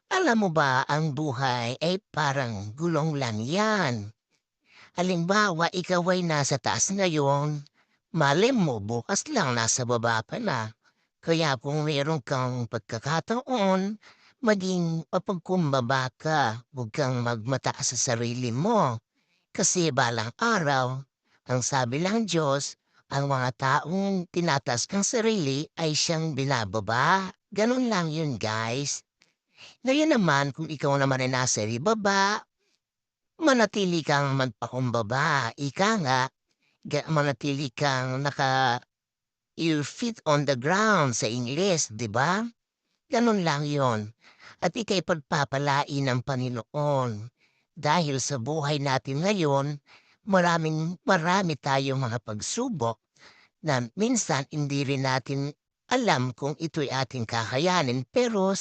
Alam mo ba ang buhay ay parang gulong lang yan. Halimbawa, ikaw ay nasa taas ngayon, malay mo bukas lang nasa baba ka na. Kaya kung meron kang pagkakataon, maging mapagkumbaba ka, huwag kang magmataas sa sarili mo. Kasi balang araw, ang sabi lang Diyos, ang mga taong tinataas ng sarili ay siyang binababa. Ganun lang yun, guys. Ngayon naman kung ikaw naman ay nasa ibaba, manatili kang magpakumbaba. Ika nga, manatili kang your feet on the ground sa Ingles, 'di ba? Ganun lang yon. At ika'y pagpapalain ng Panginoon. Dahil sa buhay natin ngayon, marami tayong mga pagsubok na minsan hindi rin natin alam kung ito'y ating kakayanin pero